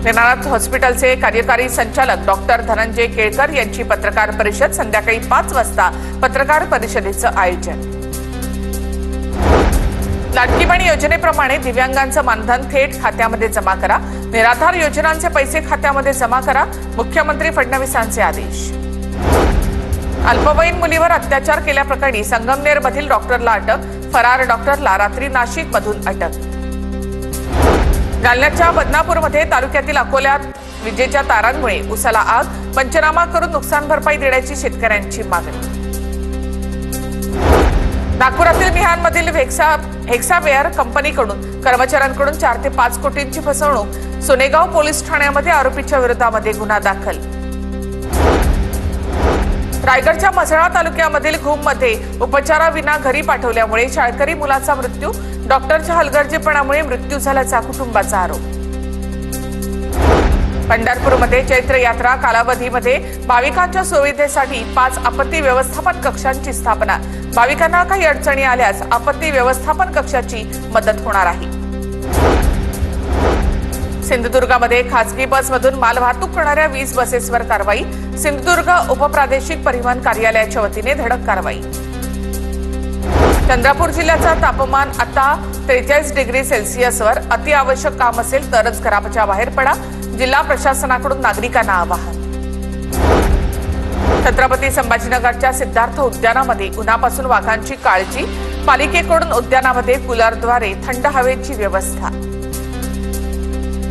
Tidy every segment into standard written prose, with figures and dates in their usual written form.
निनाद हॉस्पिटलचे कार्यकारी संचालक डॉक्टर धनंजय केळकर यांची पत्रकार परिषद संध्याकाळी 5 वाजता पत्रकार परिषदेचं आयोजन। लाडकी बहीण योजनेप्रमाणे दिव्यांगांचं मानधन थेट खात्यामध्ये जमा करा, निराधार योजनांचे पैसे खात्यामध्ये जमा करा, मुख्यमंत्री फडणवीसांचे आदेश। अल्पवयीन मुलीवर अत्याचार केल्याप्रकरणी संगमनेरमधील डॉक्टरला अटक, फरार डॉक्टरला रात्री नाशिकमधून अटक। जालन्याच्या बदनापूरमध्ये तालुक्यातील अकोल्यात विजेच्या तारांमुळे उसाला आग, पंचनामा करून नुकसान भरपाई देण्याची शेतकऱ्यांची मागणी। नागपुरातील मिहानमधील हेक्सावेअर कंपनीकडून कर्मचाऱ्यांकडून 4 ते 5 कोटींची फसवणूक, सोनेगाव पोलीस ठाण्यामध्ये आरोपीच्या विरोधामध्ये गुन्हा दाखल। रायगडच्या म्हसळा तालुक्यामधील घुममध्ये उपचाराविना घरी पाठवल्यामुळे शाळकरी मुलाचा मृत्यू, डॉक्टरच्या हलगर्जीपणामुळे मृत्यू झाल्याचा कुटुंबाचा आरोप। पंढरपूरमध्ये चैत्र यात्रा कालावधीमध्ये भाविकांच्या सुविधेसाठी 5 आपत्ती व्यवस्थापन कक्षांची स्थापना, भाविकांना काही अडचणी आल्यास आपत्ती व्यवस्थापन कक्षाची मदत होणार आहे। सिंधुदुर्गामध्ये खासगी बसमधून मालवाहतूक करणाऱ्या 20 बसेसवर कारवाई, सिंधुदुर्ग उपप्रादेशिक परिवहन कार्यालयाच्या वतीने धडक कारवाई। चंद्रपूर जिल्ह्याचा तापमान आता 43 डिग्री सेल्सिअसवर, अतिआवश्यक काम असेल तरच घराच्या बाहेर पडा, जिल्हा प्रशासनाकडून नागरिकांना आवाहन। छत्रपती संभाजीनगरच्या सिद्धार्थ उद्यानामध्ये उन्हापासून वाघांची काळजी, पालिकेकडून उद्यानामध्ये कूलरद्वारे थंड हवेची व्यवस्था।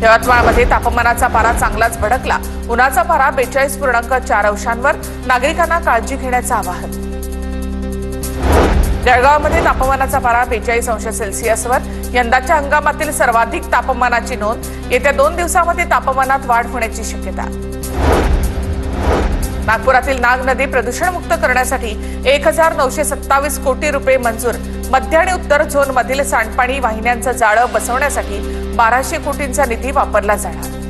यवतमाळमध्ये तापमानाचा पारा चांगलाच भडकला, उन्हाचा पारा 42.4 अंशांवर, नागरिकांना काळजी घेण्याचं आवाहन। जळगावमध्ये तापमानाचा पारा 42 अंश सेल्सिअसवर, यंदाच्या हंगामातील सर्वाधिक तापमानाची नोंद, येत्या 2 दिवसांमध्ये तापमानात वाढ होण्याची शक्यता। नागपुरातील नाग नदी प्रदूषणमुक्त करण्यासाठी 1927 कोटी रुपये मंजूर, मध्य आणि उत्तर झोनमधील सांडपाणी वाहिन्यांचं जाळं बसवण्यासाठी 1200 कोटींचा निधी वापरला जाणार।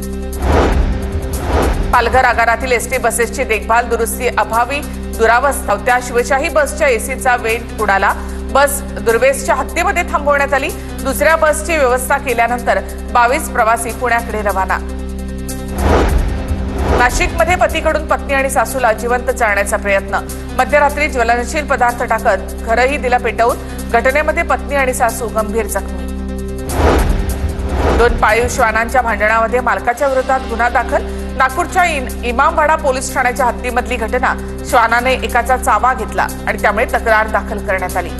पालघर आगारातील एसटी बसेसची देखभाल दुरुस्ती अभावी दुरावस्था, त्या शिवशाही बसच्या एसीचा वेंट उडाला, बस दुर्वेसच्या हद्दीमध्ये थांबवण्यात आली, दुसऱ्या बसची व्यवस्था केल्यानंतर 22 प्रवासी पुण्याकडे रवाना। नाशिकमध्ये पतीकडून पत्नी आणि सासूला जिवंत जाळण्याचा प्रयत्न, मध्यरात्री ज्वलनशील पदार्थ टाकत घरही दिला पेटवून, घटनेमध्ये पत्नी आणि सासू गंभीर जखमी। 2 पाळीव श्वानांच्या भांडणामध्ये मालकाच्या विरोधात गुन्हा दाखल, नागपूरच्या इमामवाडा पोलीस ठाण्याच्या हद्दीमधली घटना, श्वानाने एकाचा चावा घेतला आणि त्यामुळे तक्रार दाखल करण्यात आली।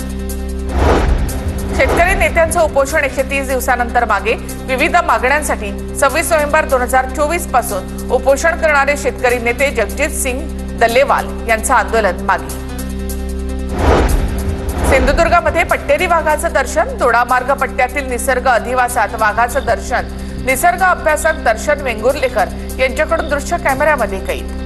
शेतकरी नेत्यांचं उपोषण 130 दिवसानंतर मागे, विविध मागण्यांसाठी 26 नोव्हेंबर 2024 पासून उपोषण करणारे शेतकरी नेते जगजित सिंग दल्लेवाल यांचं आंदोलन मागे। सिंधुदुर्गामध्ये पट्टेरी वाघाचं दर्शन, दोडामार्ग पट्ट्यातील निसर्ग अधिवासात वाघाचं दर्शन, निसर्ग अभ्यासक दर्शन वेंगुर्लेकर यांच्याकडून दृश्य कॅमेऱ्यामध्ये कैद।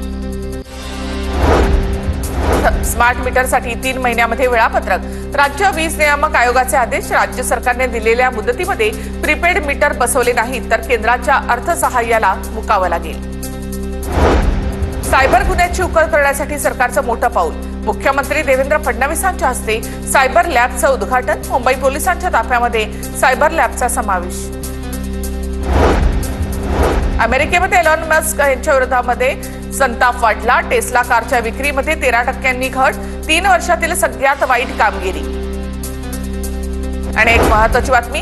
स्मार्ट मीटरसाठी 3 महिन्यामध्ये वेळापत्रक, राज्य वीज नियामक आयोगाचे आदेश, राज्य सरकारने दिलेल्या मुदतीमध्ये प्रीपेड मीटर बसवले नाहीत तर केंद्राच्या अर्थसहाय्याला मुकावं लागेल। सायबर गुन्ह्याची उकल करण्यासाठी सरकारचं मोठं पाऊल, मुख्यमंत्री देवेंद्र फडणवीसांच्या हस्ते सायबर लॅबचं उद्घाटन, मुंबई पोलिसांच्या ताफ्यामध्ये सायबर लॅबचा समावेश। अमेरिकेमध्ये एलॉन मस्क यांच्या विरोधामध्ये संताप वाढला, टेस्ला कारच्या विक्रीमध्ये 13% घट, 3 वर्षातील सगळ्यात वाईट कामगिरी। आणि एक महत्त्वाची बातमी,